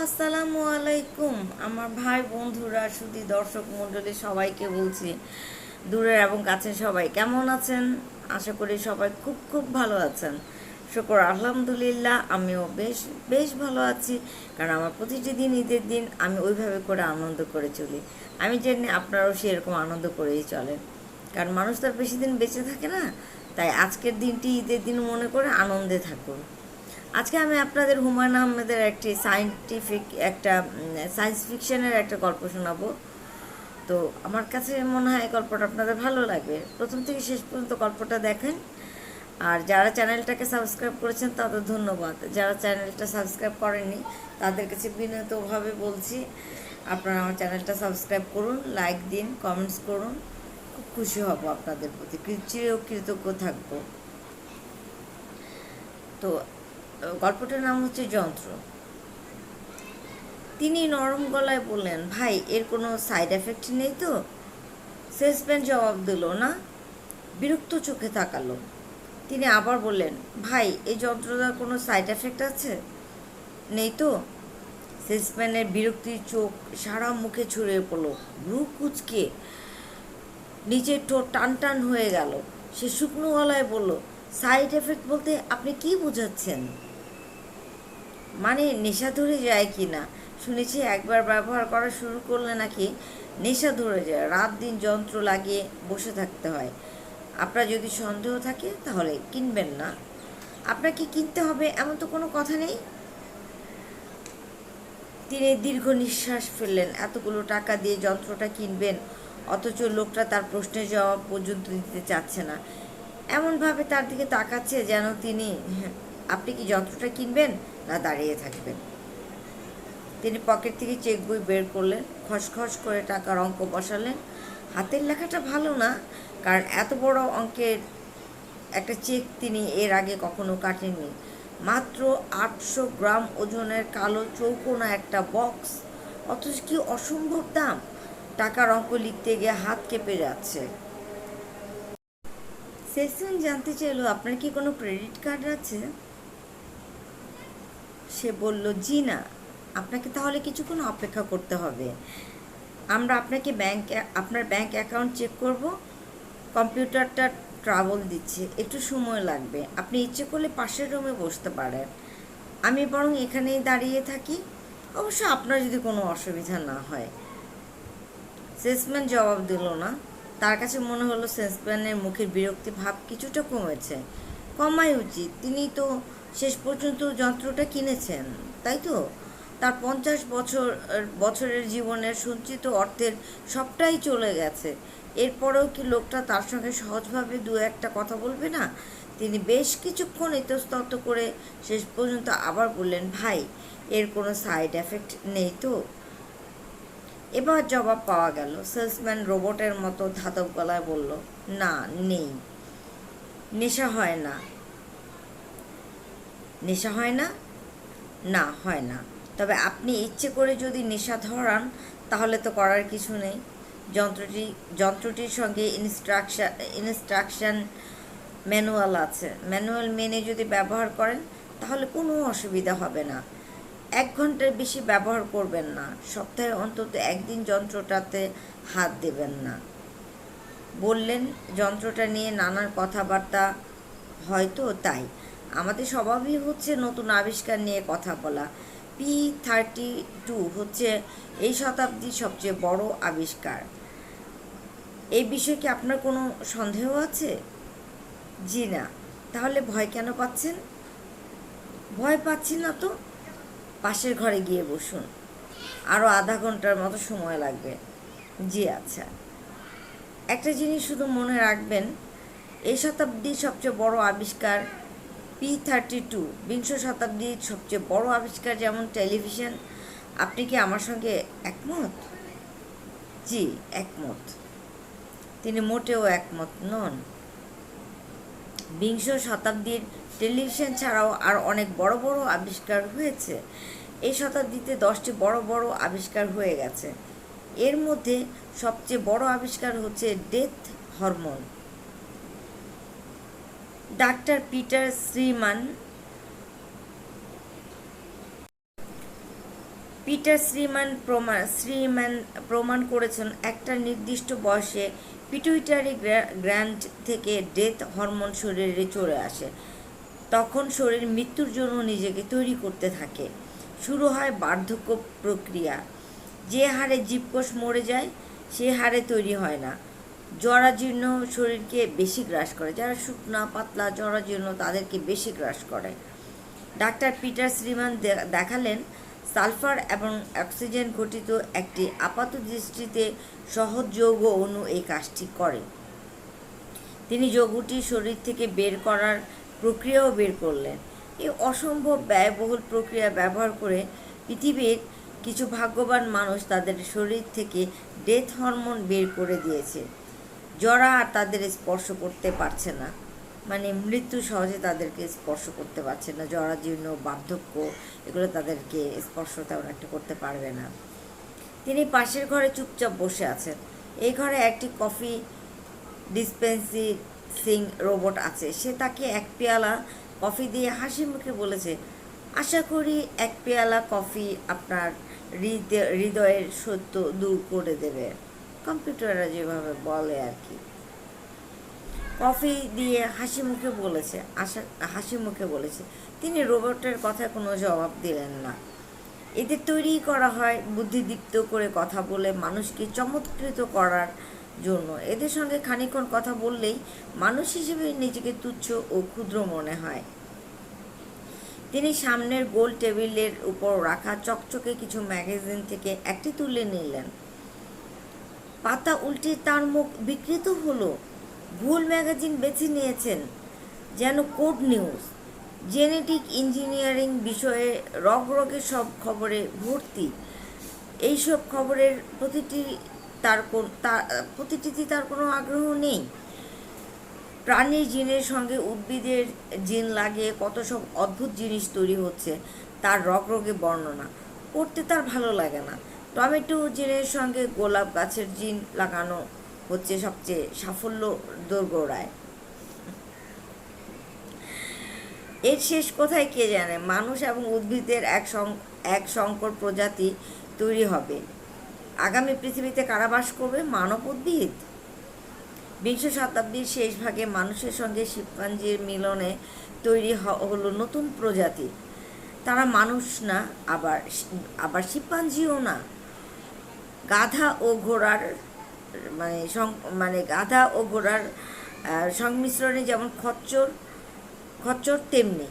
আসসালামু আলাইকুম আমার ভাই বন্ধুরা শুধু দর্শক মণ্ডলী সবাইকে বলছি, দূরের এবং কাছের সবাই কেমন আছেন? আশা করি সবাই খুব খুব ভালো আছেন। শুকর আলহামদুলিল্লাহ, আমিও বেশ বেশ ভালো আছি। কারণ আমার প্রতিটি দিন ঈদের দিন আমি ওইভাবে করে আনন্দ করে চলি। আমি জানি আপনারাও সেরকম আনন্দ করেই চলেন, কারণ মানুষ তো আর বেশি দিন বেঁচে থাকে না। তাই আজকের দিনটি ঈদের দিন মনে করে আনন্দে থাকুন। আজকে আমি আপনাদের হুমায়ুন আহমেদের একটি সায়েন্স ফিকশনের একটা গল্প শোনাবো। তো আমার কাছে মনে হয় গল্পটা আপনাদের ভালো লাগবে। প্রথম থেকে শেষ পর্যন্ত গল্পটা দেখেন। আর যারা চ্যানেলটাকে সাবস্ক্রাইব করেছেন তাদের ধন্যবাদ। যারা চ্যানেলটা সাবস্ক্রাইব করেননি তাদের কাছে বিনীতভাবে বলছি, আপনারা আমার চ্যানেলটা সাবস্ক্রাইব করুন, লাইক দিন, কমেন্টস করুন। খুব খুশি হব, আপনাদের প্রতি কৃতজ্ঞ থাকবো। তো গল্পটার নাম হচ্ছে যন্ত্র। তিনি নরম গলায় বললেন, ভাই এর কোনো সাইড এফেক্ট নেই তো? সেলসম্যান জবাব দিল না, বিরক্ত চোখে তাকালো। তিনি আবার বললেন, ভাই এই যন্ত্রটার কোনো সাইড এফেক্ট আছে? নেই তো। সেলসম্যানের বিরক্তির চোখ সারা মুখে ছড়িয়ে পড়ল। ভ্রু কুচকে নিচের ঠোঁট টান টান হয়ে গেল। সে শুকনো গলায় বলল, সাইড এফেক্ট বলতে আপনি কি বোঝাচ্ছেন? মানে নেশা ধরে যায় কি না? শুনেছি একবার ব্যবহার করা শুরু করলে নাকি নেশা ধরে যায়, রাত দিন যন্ত্র লাগিয়ে বসে থাকতে হয়। আপনার যদি সন্দেহ থাকে তাহলে কিনবেন না। আপনাকে কিনতে হবে এমন তো কোনো কথা নেই। তিনি দীর্ঘ নিঃশ্বাস ফেললেন। এতগুলো টাকা দিয়ে যন্ত্রটা কিনবেন, অথচ লোকটা তার প্রশ্নের জবাব পর্যন্ত দিতে চাচ্ছে না। এমনভাবে তার দিকে তাকাচ্ছে যেন তিনি, আপনি কি যন্ত্রটা কিনবেন না দাঁড়িয়ে থাকবেন? তিনি পকেট থেকে চেক বই বের করলেন, খসখস করে টাকার অঙ্ক বসালেন। হাতের লেখাটা ভালো না, কারণ এত বড় অঙ্কের একটা চেক তিনি এর আগে কখনো কাটেননি। মাত্র 800 গ্রাম ওজনের কালো চৌকোনা একটা বক্স, অথচ কি অসম্ভব দাম! টাকার অঙ্ক লিখতে গিয়ে হাত কেঁপে যাচ্ছে। সেলসম্যান জানতে চাইল, আপনার কি কোনো ক্রেডিট কার্ড আছে? সে বলল, জি না। আপনাকে তাহলে কিছুক্ষণ অপেক্ষা করতে হবে। আমরা আপনার ব্যাংক অ্যাকাউন্ট চেক করব। কম্পিউটারটা ট্রাবল দিচ্ছে, একটু সময় লাগবে। আপনি ইচ্ছে করলে পাশের রুমে বসতে পারেন, আমি বরং এখানেই দাঁড়িয়ে থাকি। অবশ্য আপনার যদি কোনো অসুবিধা না হয়। সেলসম্যান জবাব দিল না। তার কাছে মনে হলো সেলসম্যানের মুখের বিরক্তি ভাব কিছুটা কমেছে। কমাই উচিত, তিনি তো শেষ পর্যন্ত যন্ত্রটা কিনেছেন, তাই তো? তার 50 বছরের জীবনের সঞ্চিত অর্থের সবটাই চলে গেছে। এরপরেও কি লোকটা তার সঙ্গে সহজভাবে দু একটা কথা বলবে না? তিনি বেশ কিছুক্ষণ ইতস্তত করে শেষ পর্যন্ত আবার বললেন, ভাই এর কোনো সাইড এফেক্ট নেই তো? এবার জবাব পাওয়া গেল। সেলসম্যান রোবটের মতো ধাতব গলায় বলল, না, নেই। নেশা হয় না। নেশা হয় না? না, হয় না। তবে আপনি ইচ্ছে করে যদি নেশা ধরান তাহলে তো করার কিছু নেই। যন্ত্রটির সঙ্গে ইনস্ট্রাকশন ম্যানুয়াল আছে। ম্যানুয়াল মেনে যদি ব্যবহার করেন তাহলে কোনো অসুবিধা হবে না। 1 ঘন্টার বেশি ব্যবহার করবেন না। সপ্তাহে অন্তত একদিন যন্ত্রটাতে হাত দেবেন না। বললেন, যন্ত্রটা নিয়ে নানান কথাবার্তা হয়তো, তাই আমাদের স্বভাবই হচ্ছে নতুন আবিষ্কার নিয়ে কথা বলা। P-32 হচ্ছে এই শতাব্দীর সবচেয়ে বড় আবিষ্কার। এই বিষয়ে কি আপনার কোনো সন্দেহ আছে? জি না। তাহলে ভয় কেন পাচ্ছেন? ভয় পাচ্ছি না তো। পাশের ঘরে গিয়ে বসুন, আরও আধা ঘন্টার মতো সময় লাগবে। জি আচ্ছা। একটা জিনিস শুধু মনে রাখবেন, এই শতাব্দীর সবচেয়ে বড় আবিষ্কার P-32। বিংশ শতাব্দীর সবচেয়ে বড় আবিষ্কার যেমন টেলিভিশন। আপনি কি আমার সঙ্গে একমত? জি, একমত। তিনি মোটেও একমত নন। বিংশ শতাব্দীর টেলিভিশন ছাড়াও আর অনেক বড় বড় আবিষ্কার হয়েছে। এই শতাব্দীতে 10টি বড় বড় আবিষ্কার হয়ে গেছে। এর মধ্যে সবচেয়ে বড় আবিষ্কার হচ্ছে ডেথ হরমোন। ডাক্তার পিটার শ্রিমান পিটার শ্রীম্যান প্রমাণ করেছেন একটা নির্দিষ্ট বয়সে পিটুইটারি গ্ল্যান্ড থেকে ডেথ হরমোন শরীরে চলে আসে। তখন শরীর মৃত্যুর জন্য নিজেকে তৈরি করতে থাকে। শুরু হয় বার্ধক্য প্রক্রিয়া। যে হারে জীবকোষ মরে যায় সে হারে তৈরি হয় না। জরাজীর্ণ শরীরকে বেশি গ্রাস করে, যারা শুকনা পাতলা জরাজীর্ণ তাদেরকে বেশি গ্রাস করে। ডাক্তার পিটার শ্রীম্যান দেখালেন সালফার এবং অক্সিজেন ঘটিত একটি আপাত দৃষ্টিতে সহজ যৌগ অণু এই কাজটি করে। তিনি যৌগটি শরীর থেকে বের করার প্রক্রিয়াও বের করলেন। এই অসম্ভব ব্যয়বহুল প্রক্রিয়া ব্যবহার করে পৃথিবীর কিছু ভাগ্যবান মানুষ তাদের শরীর থেকে ডেথ হরমোন বের করে দিয়েছে। জরা আর তাদের স্পর্শ করতে পারছে না, মানে মৃত্যু সহজে তাদেরকে স্পর্শ করতে পারছে না। জরাজীর্ণ, বার্ধক্য এগুলো তাদেরকে স্পর্শ তেমন একটা করতে পারবে না। তিনি পাশের ঘরে চুপচাপ বসে আছেন। এই ঘরে একটি কফি ডিসপেন্সিং রোবট আছে। সে তাকে এক পেয়ালা কফি দিয়ে হাসি মুখে বলেছে, আশা করি এক পেয়ালা কফি আপনার হৃদয়ের সত্য দূর করে দেবে। কম্পিউটাররা যেভাবে বলে আর কি। কফি দিয়ে হাসি মুখে বলেছে। তিনি রোবটের কথায় কোনো জবাব দিলেন না। এদের তৈরি করা হয় বুদ্ধিদীপ্ত করে কথা বলে মানুষকে চমৎকৃত করার জন্য। এদের সঙ্গে খানিকক্ষণ কথা বললেই মানুষ হিসেবে নিজেকে তুচ্ছ ও ক্ষুদ্র মনে হয়। তিনি সামনের গোল টেবিলের উপর রাখা চকচকে কিছু ম্যাগাজিন থেকে একটি তুলে নিলেন। পাতা উল্টে তার মুখ বিকৃত হলো। ভুল ম্যাগাজিন বেছে নিয়েছেন, যেন কোড নিউজ। জেনেটিক ইঞ্জিনিয়ারিং বিষয়ে রগরগে সব খবরে ভর্তি। এইসব খবরের প্রতিটিতে তার কোনো আগ্রহ নেই। প্রাণীর জিনের সঙ্গে উদ্ভিদের জিন লাগিয়ে কত সব অদ্ভুত জিনিস তৈরি হচ্ছে তার রগরগে বর্ণনা করতে তার ভালো লাগে না। টমেটো জিনের সঙ্গে গোলাপ গাছের জিন লাগানো হচ্ছে সবচেয়ে সাফল্য দোরগোড়ায়। এর শেষ কোথায় কে জানে। মানুষ এবং উদ্ভিদের এক সংকর প্রজাতি তৈরি হবে। আগামী পৃথিবীতে কারা বাস করবে? মানব উদ্ভিদ। বিংশ শতাব্দীর শেষ ভাগে মানুষের সঙ্গে শিম্পাঞ্জির মিলনে তৈরি হলো নতুন প্রজাতি। তারা মানুষ না, আবার শিম্পাঞ্জিও না। গাধা ও ঘোড়ার সংমিশ্রণে যেমন খচ্চর তেমনি।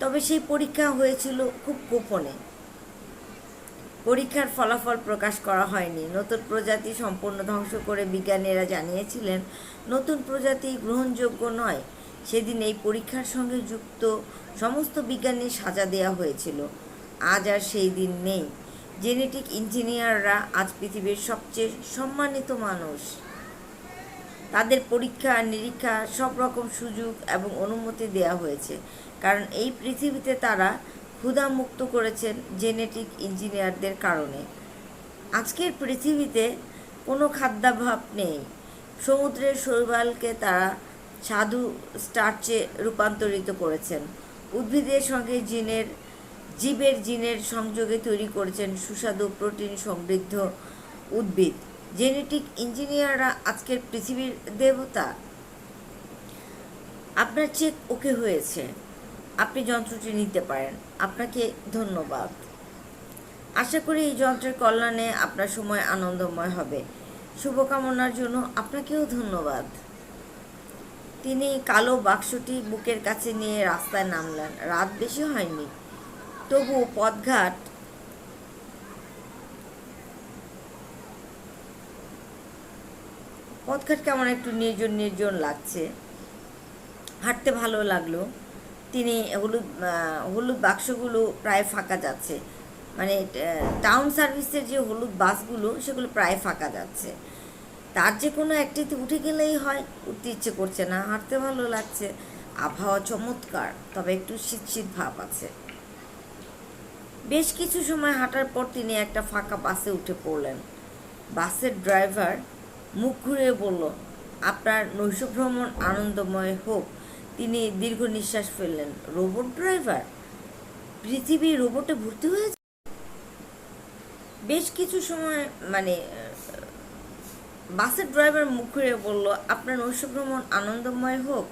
তবে সেই পরীক্ষা হয়েছিল খুব গোপনে। পরীক্ষার ফলাফল প্রকাশ করা হয়নি। নতুন প্রজাতি সম্পূর্ণ ধ্বংস করে বিজ্ঞানীরা জানিয়েছিলেন নতুন প্রজাতি গ্রহণযোগ্য নয়। সেদিন এই পরীক্ষার সঙ্গে যুক্ত সমস্ত বিজ্ঞানীর সাজা দেওয়া হয়েছিল। আজ আর সেই দিন নেই। জেনেটিক ইঞ্জিনিয়াররা আজ পৃথিবীর সবচেয়ে সম্মানিত মানুষ। তাদের পরীক্ষা নিরীক্ষা সব রকম সুযোগ এবং অনুমতি দেওয়া হয়েছে, কারণ এই পৃথিবীতে তারা ক্ষুধামুক্ত করেছেন জেনেটিক ইঞ্জিনিয়ারদের কারণে। আজকের পৃথিবীতে কোনো খাদ্যাভাব নেই। সমুদ্রের শৈবালকে তারা স্বাদু স্টার্চে রূপান্তরিত করেছেন। উদ্ভিদের সঙ্গে জীবের জিনের সংযোগে তৈরি করেছেন সুস্বাদু প্রোটিন সমৃদ্ধ উদ্ভিদ। জেনেটিক ইঞ্জিনিয়াররা আজকের পৃথিবীর দেবতা। আপনার চেক ওকে হয়েছে, আপনি যন্ত্রটি নিতে পারেন। আপনাকে ধন্যবাদ। আশা করি এই যন্ত্রের কল্যাণে আপনার সময় আনন্দময় হবে। শুভকামনার জন্য আপনাকেও ধন্যবাদ। তিনি কালো বাক্সটি বুকের কাছে নিয়ে রাস্তায় নামলেন। রাত বেশি হয়নি, তবু পথঘাট কেমন একটু নির্জন লাগছে। হাঁটতে ভালো লাগলো। তিনি হলুদ বাক্সগুলো প্রায় ফাঁকা যাচ্ছে, মানে টাউন সার্ভিসের যে হলুদ বাসগুলো সেগুলো প্রায় ফাঁকা যাচ্ছে। তার যে কোনো একটিতে উঠে গেলেই হয়। উঠতে ইচ্ছে করছে না, হাঁটতে ভালো লাগছে। আবহাওয়া চমৎকার, তবে একটু শীত ভাব আছে। বেশ কিছু সময় হাঁটার পর তিনি একটা ফাঁকা বাসে উঠে পড়লেন। বাসের ড্রাইভার মুখ ঘুরিয়ে বলল, আপনার নৈশভ্রমণ আনন্দময় হোক। তিনি দীর্ঘ নিঃশ্বাস ফেললেন। Robot driver? পৃথিবী রোবটে ভর্তি হয়েছে? বেশ কিছু সময় মানে বাসের ড্রাইভার মুখ ঘুরে বলল, আপনার নৈশ ভ্রমণ আনন্দময় হোক।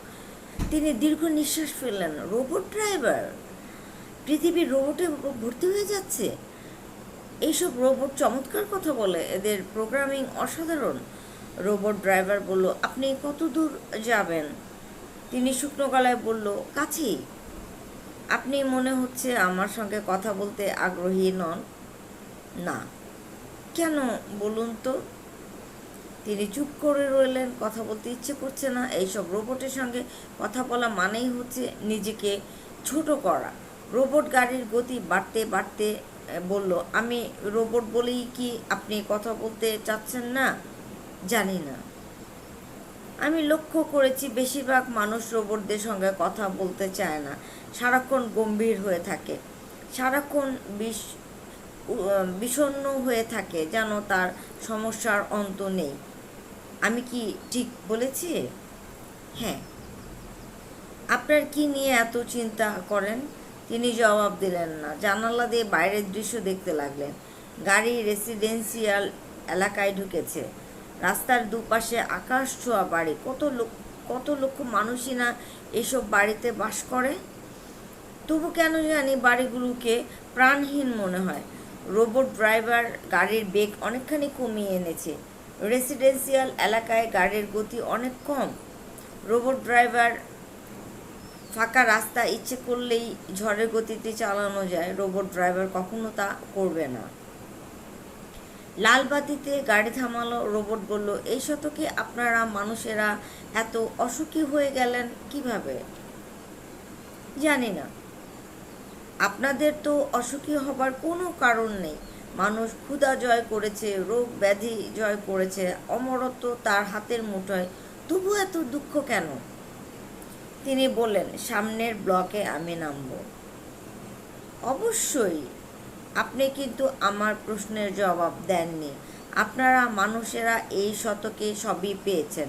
তিনি দীর্ঘ নিঃশ্বাস ফেললেন। Robot driver? পৃথিবীর রোবটে ভর্তি হয়ে যাচ্ছে। এইসব রোবট চমৎকার কথা বলে, এদের প্রোগ্রামিং অসাধারণ। রোবট ড্রাইভার বলল, আপনি কত দূর যাবেন? তিনি শুকনো গলায় বলল, কাছেই। আপনি মনে হচ্ছে আমার সঙ্গে কথা বলতে আগ্রহী নন। না। কেন বলুন তো? তিনি চুপ করে রইলেন। কথা বলতে ইচ্ছে করছে না। এইসব রোবটের সঙ্গে কথা বলা মানেই হচ্ছে নিজেকে ছোট করা। রোবট গাড়ির গতি বাড়তে বাড়তে বলল, আমি রোবট বলেই কি আপনি কথা বলতে চাচ্ছেন না? জানি না। আমি লক্ষ্য করেছি বেশিরভাগ মানুষ রোবটদের সঙ্গে কথা বলতে চায় না। সারাক্ষণ গম্ভীর হয়ে থাকে, সারাক্ষণ বিষণ্ণ হয়ে থাকে, যেন তার সমস্যার অন্ত নেই। আমি কি ঠিক বলেছি? হ্যাঁ। আপনার কি নিয়ে এত চিন্তা করেন? তিনি জবাব দিলেন না। জানালা দিয়ে বাইরের দৃশ্য দেখতে লাগলেন। গাড়ি রেসিডেন্সিয়াল এলাকায় ঢুকেছে। রাস্তার দুপাশে আকাশ ছোঁয়া বাড়ি। কত লক্ষ মানুষই না এসব বাড়িতে বাস করে। তবু কেন জানি বাড়িগুলোকে প্রাণহীন মনে হয়। রোবট ড্রাইভার গাড়ির বেগ অনেকখানি কমিয়ে এনেছে। রেসিডেন্সিয়াল এলাকায় গাড়ির গতি অনেক কম। রোবট ড্রাইভার ফাঁকা রাস্তা ইচ্ছে করলেই ঝড়ের গতিতে চালানো যায়। রোবট ড্রাইভার কখনো তা করবে না। লাল বাতিতে গাড়ি থামালো। রোবট বলল, এই শতকে আপনারা মানুষেরা এত অসুখী হয়ে গেলেন কিভাবে? জানি না। আপনাদের তো অসুখী হবার কোনো কারণ নেই। মানুষ ক্ষুধা জয় করেছে, রোগ ব্যাধি জয় করেছে, অমরত্ব তার হাতের মুঠোয়। তবু এত দুঃখ কেন? তিনি বললেন, সামনের ব্লকে আমি নামব। অবশ্যই। আপনি কিন্তু আমার প্রশ্নের জবাব দেননি। আপনারা মানুষেরা এই শতকে সবই পেয়েছেন।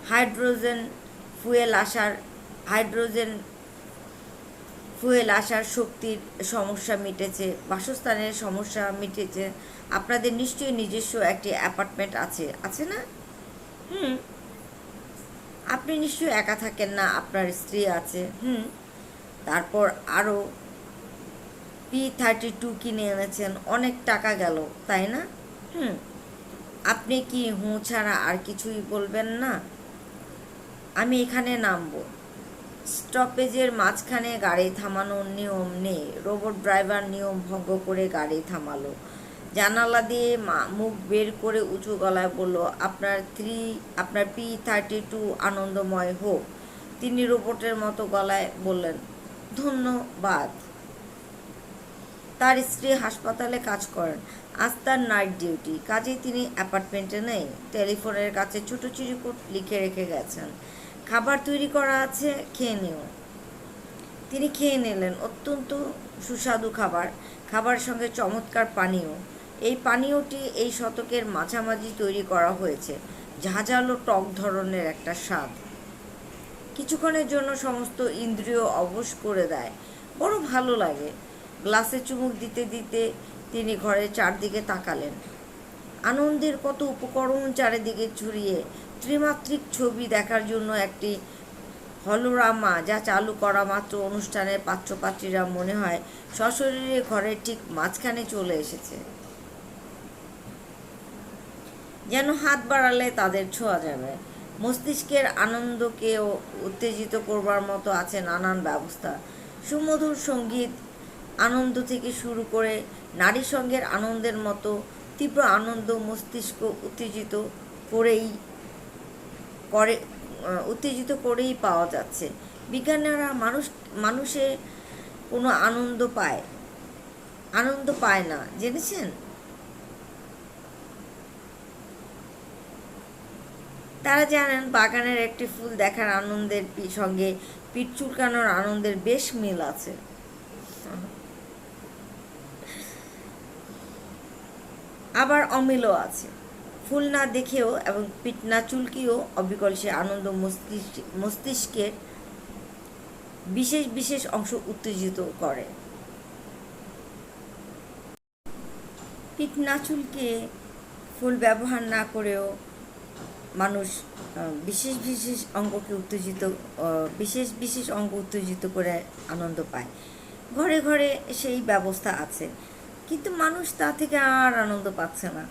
হাইড্রোজেন ফুয়েল আসার শক্তির সমস্যা মিটেছে, বাসস্থানের সমস্যা মিটেছে। আপনাদের নিশ্চয়ই নিজস্ব একটি অ্যাপার্টমেন্ট আছে, আছে না? হুম। আপনি নিশ্চয়ই একা থাকেন না, আপনার স্ত্রী আছে। তারপর আরও P-32 কিনে এনেছেন। অনেক টাকা গেল, তাই না? আপনি কি হুঁ ছাড়া আর কিছুই বলবেন না? আমি এখানে নামবো। স্টপেজের মাঝখানে গাড়ি থামানোর নিয়ম নেই। রোবট ড্রাইভার নিয়ম ভঙ্গ করে গাড়ি থামালো। জানালা দিয়ে মুখ বের করে উঁচু গলায় বলল, আপনার P-32 আনন্দময় হোক। তিনি রোবটের মতো গলায় বললেন, ধন্যবাদ। তার স্ত্রী হাসপাতালে কাজ করেন। আজ তার নাইট ডিউটি, কাজেই তিনি অ্যাপার্টমেন্টে নেই। টেলিফোনের কাছে ছোট চিরকুট লিখে রেখে গেছেন, খাবার তৈরি করা আছে, খেয়ে নিও। তিনি খেয়ে নিলেন। অত্যন্ত সুস্বাদু খাবার, খাবারের সঙ্গে চমৎকার পানীয়। এই পানীয়টি এই শতকের মাঝামাঝি তৈরি করা হয়েছে। ঝাঁঝালো টক ধরনের একটা স্বাদ। কিছুক্ষণের জন্য সমস্ত ইন্দ্রিয় অবশ করে দেয়। বড় ভালো লাগে। গ্লাসে চুমুক দিতে দিতে তিনি ঘরের চারদিকে তাকালেন। আনন্দের কত উপকরণ চারিদিকে ছড়িয়ে। ত্রিমাত্রিক ছবি দেখার জন্য একটি হলোরামা, যা চালু করা মাত্র অনুষ্ঠানের পাত্রপাত্রীরা মনে হয় সশরীরে ঘরের ঠিক মাঝখানে চলে এসেছে। যেন হাত বাড়ালে তাদের ছোঁয়া যাবে। মস্তিষ্কের আনন্দকেও উত্তেজিত করবার মতো আছে নানান ব্যবস্থা। সুমধুর সঙ্গীত আনন্দ থেকে শুরু করে নারী সঙ্গের আনন্দের মতো তীব্র আনন্দ মস্তিষ্ক উত্তেজিত করেই পাওয়া যাচ্ছে। বিজ্ঞানীরা মানুষে কোনো আনন্দ পায় না, জেনেছেন? তারা জানেন বাগানের একটি ফুল দেখার আনন্দের সঙ্গে পিঠ চুলকানোর আনন্দের বেশ মিল আছে। আবার অমিলও আছে। ফুল না দেখেও এবং পিঠ না চুলকিয়েও অবিকল সে আনন্দ মস্তিষ্কের বিশেষ বিশেষ অংশ উত্তেজিত করে। পিঠ না চুলকে ফুল ব্যবহার না করেও মানুষ বিশেষ বিশেষ অঙ্গকে উত্তেজিত বিশেষ বিশেষ অঙ্গ উত্তেজিত করে আনন্দ পায়। ঘরে ঘরে সেই ব্যবস্থা আছে, কিন্তু মানুষ তা থেকে আর আনন্দ পাচ্ছে না।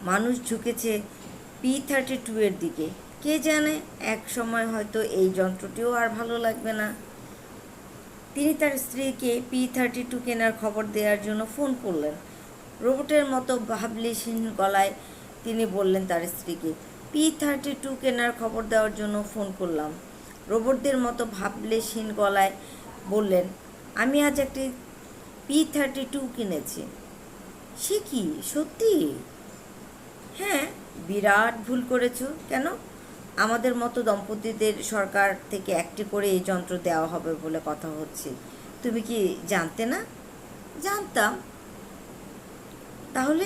মানুষ ঝুঁকেছে P32 এর দিকে। কে জানে, এক সময় হয়তো এই যন্ত্রটিও আর ভালো লাগবে না। তিনি তার স্ত্রীকে P32 কেনার খবর দেওয়ার জন্য ফোন করলেন। রোবটের মতো ভাবলেশহীন গলায় তিনি বললেন তার স্ত্রীকে, P32 কেনার খবর দেওয়ার জন্য ফোন করলাম। রোবটদের মতো ভাবলেশহীন গলায় বললেন, আমি আজ একটি P32 কিনেছি। সে কি সত্যি? হ্যাঁ, বিরাট ভুল করেছো। কেন? আমাদের মতো দম্পতিদের সরকার থেকে একটি করে এই যন্ত্র দেওয়া হবে বলে কথা হচ্ছে। তুমি কি জানতে না? জানতাম। তাহলে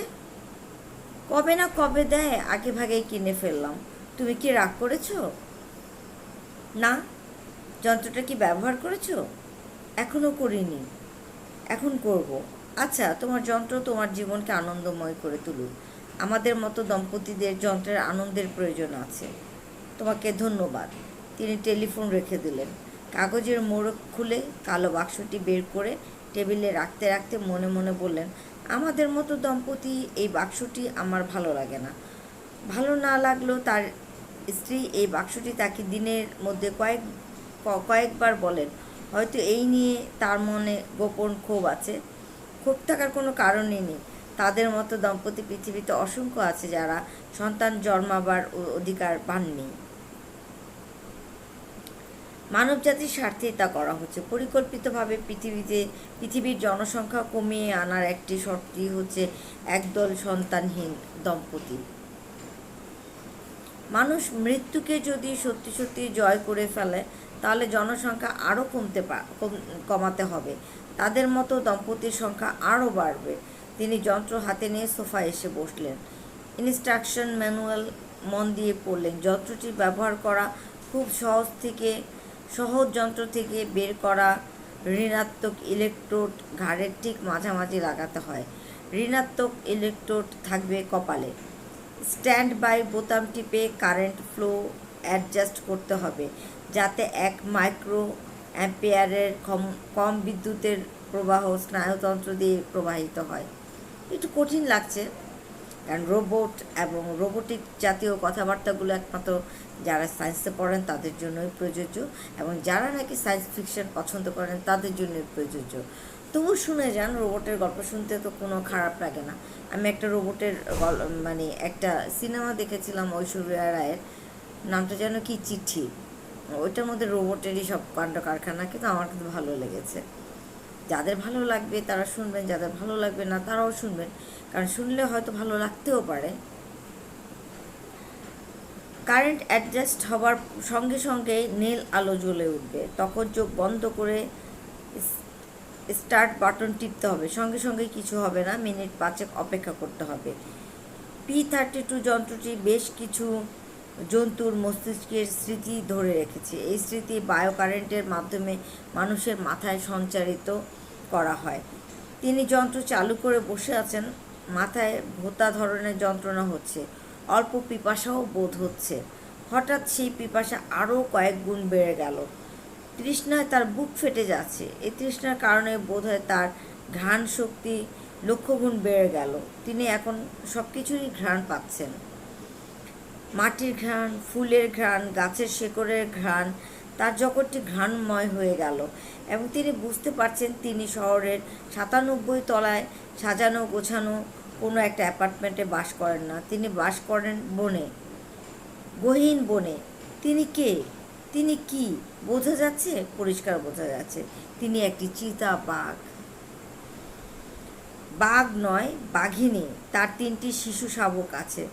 কবে না কবে দেয়, আগে ভাগেই কিনে ফেললাম। তুমি কি রাগ করেছো? না। যন্ত্রটা কি ব্যবহার করেছো? এখনও করিনি, এখন করব। আচ্ছা, তোমার যন্ত্র তোমার জীবনকে আনন্দময় করে তুলুক। আমাদের মতো দম্পতিদের যন্ত্রের আনন্দের প্রয়োজন আছে। তোমাকে ধন্যবাদ। তিনি টেলিফোন রেখে দিলেন। কাগজের মোড়ক খুলে কালো বাক্সটি বের করে টেবিলে রাখতে রাখতে মনে মনে বললেন, আমাদের মতো দম্পতি, এই বাক্সটি আমার ভালো লাগে না। ভালো না লাগলেও তার স্ত্রী এই বাক্সটি তাকে দিনের মধ্যে কয়েকবার বলেন। হয়তো এই নিয়ে তার মনে গোপন ক্ষোভ আছে। ক্ষোভ থাকার কোনো কারণই নেই। তাদের মতো দম্পতি পৃথিবীতে অসংখ্য আছে যারা সন্তান জন্মাবার অধিকার পাননি। মানবজাতির স্বার্থেই তা করা হচ্ছে। পরিকল্পিতভাবে পৃথিবীর জনসংখ্যা কমিয়ে আনার একটি শর্তই হচ্ছে একদল সন্তানহীন দম্পতি। মানুষ মৃত্যুকে যদি সত্যি সত্যি জয় করে ফেলে, তাহলে জনসংখ্যা আরও কমাতে হবে। তাদের মতো দম্পতির সংখ্যা আরও বাড়বে। তিনি যন্ত্র হাতে নিয়ে সোফায় এসে বসলেন। ইনস্ট্রাকশন ম্যানুয়াল মন দিয়ে পড়লেন। যন্ত্রটি ব্যবহার করা খুব সহজ। যন্ত্র থেকে বের করা ঋণাত্মক ইলেকট্রোড ঘাড়ের ঠিক মাঝামাঝি লাগাতে হয়। ঋণাত্মক ইলেকট্রোড থাকবে কপালে। স্ট্যান্ড বাই বোতাম টিপে কারেন্ট ফ্লো অ্যাডজাস্ট করতে হবে যাতে 1 মাইক্রো অ্যাম্পিয়ারের কম বিদ্যুতের প্রবাহ স্নায়ুতন্ত্র দিয়ে প্রবাহিত হয়। একটু কঠিন লাগছে, কারণ রোবট এবং রোবোটিক জাতীয় কথাবার্তাগুলো একমাত্র যারা সায়েন্সে পড়েন তাদের জন্যই প্রযোজ্য, এবং যারা নাকি সায়েন্স ফিকশন পছন্দ করেন তাদের জন্যই প্রযোজ্য। তবু শুনে যান, রোবটের গল্প শুনতে তো কোনো খারাপ লাগে না। আমি একটা রোবটের একটা সিনেমা দেখেছিলাম ঐশ্বরিয়া রায়ের, নামটা যেন কি, চিঠি। ওইটার মধ্যে রোবটেরই সব কাণ্ড কারখানা, কিন্তু আমার কিন্তু ভালো লেগেছে। যাদের ভালো লাগবে তারা শুনবেন, যাদের ভালো লাগবে না তারাও শুনবেন, কারণ শুনলে হয়তো ভালো লাগতেও পারে। কারেন্ট অ্যাডজাস্ট হবার সঙ্গে সঙ্গেই নীল আলো জ্বলে উঠবে। তখন চোখ বন্ধ করে স্টার্ট বাটন টিপতে হবে। সঙ্গে সঙ্গে কিছু হবে না, মিনিট 5 অপেক্ষা করতে হবে। P32 যন্ত্রটি বেশ কিছু জন্তুর মস্তিষ্কের স্মৃতি ধরে রেখেছে। এই স্মৃতি বায়োকারেন্টের মাধ্যমে মানুষের মাথায় সঞ্চারিত করা হয়। তিনি যন্ত্র চালু করে বসে আছেন। মাথায় ভোঁতা ধরনের যন্ত্রণা হচ্ছে, অল্প পিপাসাও বোধ হচ্ছে। হঠাৎ সেই পিপাসা আরও কয়েক গুণ বেড়ে গেল। তৃষ্ণায় তার বুক ফেটে যাচ্ছে। এই তৃষ্ণার কারণে বোধহয় তার ঘ্রাণ শক্তি লক্ষগুণ বেড়ে গেল। তিনি এখন সব কিছুরই ঘ্রাণ পাচ্ছেন। মাটির ঘ্রাণ, ফুলের ঘ্রাণ, গাছের শেকড়ের ঘ্রাণ, তার জগৎটি ঘ্রাণময় হয়ে গেল, এবং তিনি বুঝতে পারছেন তিনি শহরের 97 তলায় সাজানো গোছানো কোনো একটা অ্যাপার্টমেন্টে বাস করেন না। তিনি বাস করেন বনে, গহীন বনে। তিনি কে? তিনি কি? বোঝা যাচ্ছে, পরিষ্কার বোঝা যাচ্ছে, তিনি একটি চিতা বাঘ। বাঘ নয়, বাঘিনী। তার 3টি শিশু শাবক আছে।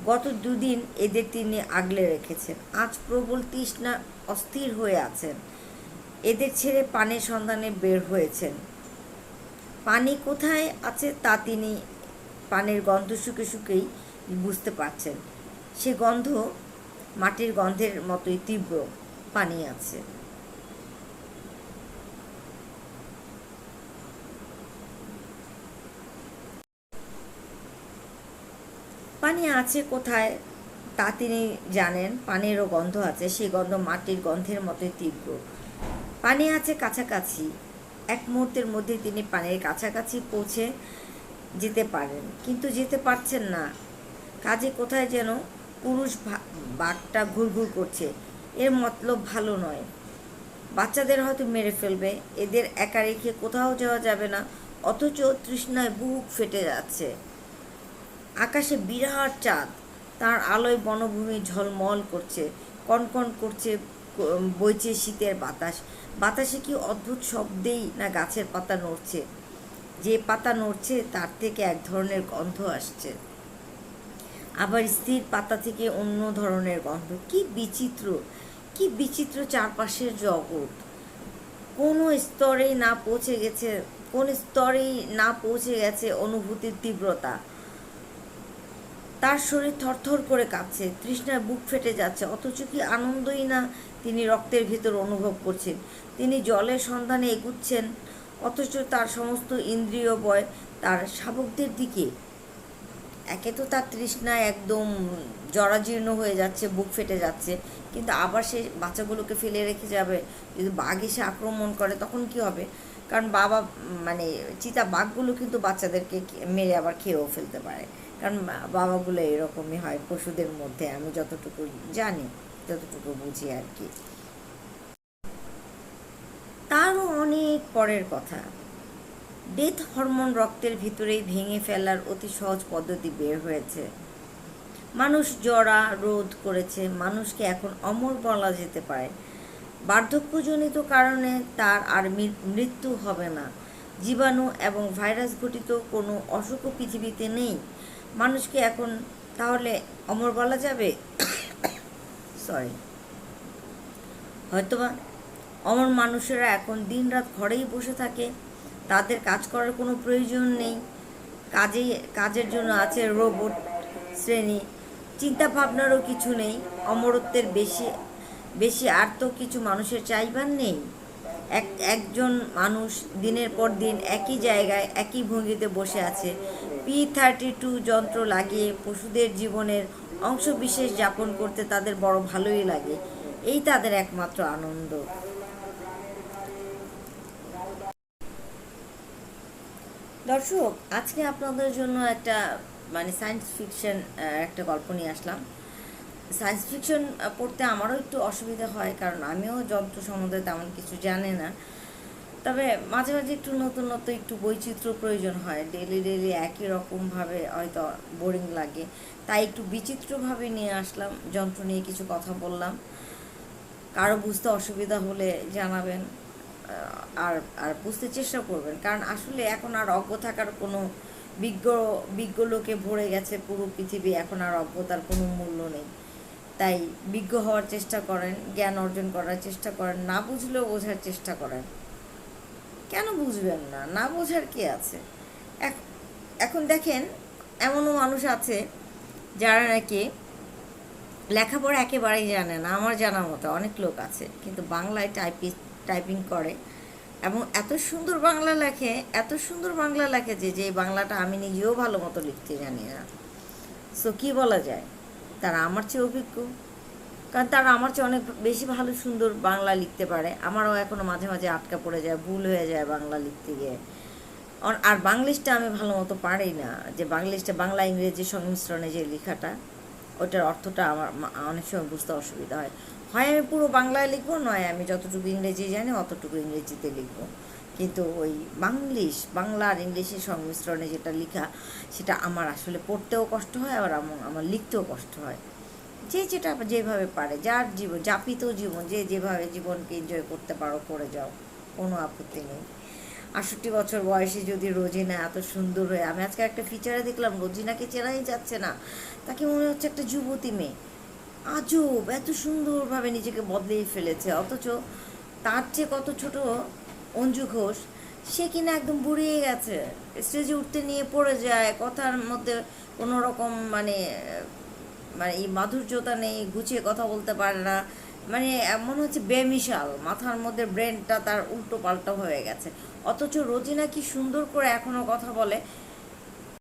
গত 2 দিন এদের তিনি আগলে রেখেছেন। আজ প্রবল তৃষ্ণা অস্থির হয়ে আছেন। এদের ছেড়ে পানির সন্ধানে বের হয়েছেন। পানি কোথায় আছে তা তিনি পানির গন্ধ শুকে শুকেই বুঝতে পারছেন। সে গন্ধ মাটির গন্ধের মতোই তীব্র। পানি আছে। পানি আছে কোথায় তা তিনি জানেন, পানিরও গন্ধ আছে, সেই গন্ধ মাটির গন্ধের মতোই তীব্র। পানি আছে কাছাকাছি, এক মুহূর্তের মধ্যে তিনি পানির কাছাকাছি পৌঁছে যেতে পারেন, কিন্তু যেতে পারছেন না। কাজে কোথায় যেন পুরুষ বাঘটা ঘুরঘুর করছে। এর মতলব ভালো নয়, বাচ্চাদের হয়তো মেরে ফেলবে, এদের একা রেখে কোথাও যাওয়া যাবে না। অথচ তৃষ্ণায় বুক ফেটে যাচ্ছে। আকাশে বিরাট চাঁদ, তার আলোয় বনভূমি ঝলমল করছে, কনকন করছে, বইছে শীতের বাতাস। বাতাসে কি অদ্ভুত শব্দেই না গাছের পাতা নড়ছে, যে পাতা নড়ছে তার থেকে এক ধরনের গন্ধ আসছে, আবার স্থির পাতা থেকে অন্য ধরনের গন্ধ। কি বিচিত্র, কি বিচিত্র চারপাশের জগৎ! কোনো স্তরেই না পৌঁছে গেছে, কোন স্তরেই না পৌঁছে গেছে অনুভূতির তীব্রতা। তার শরীর থরথর করে কাঁপছে, তৃষ্ণায় বুক ফেটে যাচ্ছে, অথচ কি আনন্দই না তিনি রক্তের ভিতর অনুভব করছেন। তিনি জলের সন্ধানে এগুচ্ছেন, অথচ তার সমস্ত ইন্দ্রিয় বয় তার শাবকদের দিকে। একে তো তার তৃষ্ণায় একদম জরাজীর্ণ হয়ে যাচ্ছে, বুক ফেটে যাচ্ছে, কিন্তু আবার সে বাচ্চাগুলোকে ফেলে রেখে যাবে। যদি বাঘ এসে আক্রমণ করে তখন কি হবে? কারণ মানে চিতা বাঘগুলো কিন্তু বাচ্চাদেরকে মেরে আবার খেয়েও ফেলতে পারে, কারণ বাবাগুলো এরকমই হয় পশুদের মধ্যে, আমি যতটুকু জানি, যতটুকু বুঝি আর কি। তারও অনেক পরের কথা। ডেথ হরমোন রক্তের ভিতরেই ভেঙে ফেলার অতি সহজ পদ্ধতি বের হয়েছে। মানুষ জরা রোধ করেছে, মানুষকে এখন অমর বলা যেতে পারে। বার্ধক্যজনিত কারণে তার আর মৃত্যু হবে না। জীবাণু এবং ভাইরাস ঘটিত কোনো অসুখও পৃথিবীতে নেই। মানুষকে এখন তাহলে অমর বলা যাবে? সরি, হয়তোবা অমর মানুষেরা এখন দিনরাত ঘরেই বসে থাকে, তাদের কাজ করার কোনো প্রয়োজন নেই। কাজের জন্য আছে রোবট শ্রেণী, চিন্তা ভাবনারও কিছু নেই। অমরত্বের বেশি বেশি আর তো কিছু মানুষের চাইবার নেই। একজন মানুষ দিনের পর দিন একই জায়গায় একই ভঙ্গিতে বসে আছে, P-32 যন্ত্র লাগিয়ে পশুদের জীবনের অংশবিশেষ যাপন করতে তাদের বড় ভালোই লাগে। এই তাদের একমাত্র আনন্দ। দর্শক, আজকে আপনাদের জন্য একটা মানে সায়েন্স ফিকশন একটা গল্প নিয়ে আসলাম। সায়েন্স ফিকশন পড়তে আমারও একটু অসুবিধা হয়, কারণ আমিও যন্ত্র সম্বন্ধে তেমন কিছু জানি না। তবে মাঝে মাঝে একটু নতুনত্ব, একটু বৈচিত্র্য প্রয়োজন হয়। ডেলি ডেলি একই রকমভাবে হয়তো বোরিং লাগে, তাই একটু বিচিত্রভাবে নিয়ে আসলাম, যন্ত্র নিয়ে কিছু কথা বললাম। কারো বুঝতে অসুবিধা হলে জানাবেন, আর আর বুঝতে চেষ্টা করবেন, কারণ আসলে এখন আর অজ্ঞ থাকার কোনো বিজ্ঞ বিজ্ঞ লোকে ভরে গেছে পুরো পৃথিবী, এখন আর অজ্ঞতার কোনো মূল্য নেই। তাই বিজ্ঞ হওয়ার চেষ্টা করেন, জ্ঞান অর্জন করার চেষ্টা করেন, না বুঝলেও বোঝার চেষ্টা করেন। কেন বুঝবেন না? না বোঝার কি আছে? এখন দেখেন, এমনও মানুষ আছে যারা নাকি লেখাপড়া একেবারেই জানে না, আমার জানার মতো অনেক লোক আছে, কিন্তু বাংলায় টাইপিং করে এবং এত সুন্দর বাংলা লেখে, এত সুন্দর বাংলা লেখে যে বাংলাটা আমি নিজেও ভালো মতো লিখতে জানি না। সো কী বলা যায়, তারা আমার চেয়ে অভিজ্ঞ, কারণ তারা আমার চেয়ে অনেক বেশি ভালো সুন্দর বাংলা লিখতে পারে। আমারও এখনও মাঝে মাঝে আটকা পড়ে যায়, ভুল হয়ে যায় বাংলা লিখতে গিয়ে। আর বাংলিশটা আমি ভালো মতো পারি না, যে বাংলিশটা বাংলা ইংরেজি সংমিশ্রণে যে লেখাটা, ওটার অর্থটা আমার অনেক সময় বুঝতে অসুবিধা হয়। হয় আমি পুরো বাংলায় লিখবো, নয় আমি যতটুকু ইংরেজি জানি অতটুকু ইংরেজিতে লিখবো। কিন্তু ওই বাংলা আর ইংলিশের সংমিশ্রণে যেটা লেখা, সেটা আমার আসলে পড়তেও কষ্ট হয়, আবার আমার লিখতেও কষ্ট হয়। যেটা যেভাবে পারে, যার জীবন, যাপিত জীবন, যেভাবে জীবনকে এনজয় করতে পারো করে যাও, কোনো আপত্তি নেই। 68 বছর বয়সে যদি রোজিনা এত সুন্দর হয়ে, আমি আজকে একটা ফিচারে দেখলাম রোজিনাকে চেনাই যাচ্ছে না, তাকে মনে হচ্ছে একটা যুবতী মেয়ে। আজব, এত সুন্দরভাবে নিজেকে বদলেই ফেলেছে। অথচ তার চেয়ে কত ছোট অঞ্জু ঘোষ, সে কিনা একদম বুড়িয়ে গেছে, স্টেজে উঠতে নিয়ে পড়ে যায়, কথার মধ্যে কোনো রকম মানে মানে এই মাধুর্যতা নেই, গুছিয়ে কথা বলতে পারে না, মানে মনে হচ্ছে বেমিশাল, মাথার মধ্যে ব্রেনটা তার উল্টো পাল্টা হয়ে গেছে। অথচ রোজিনা কি সুন্দর করে এখনও কথা বলে,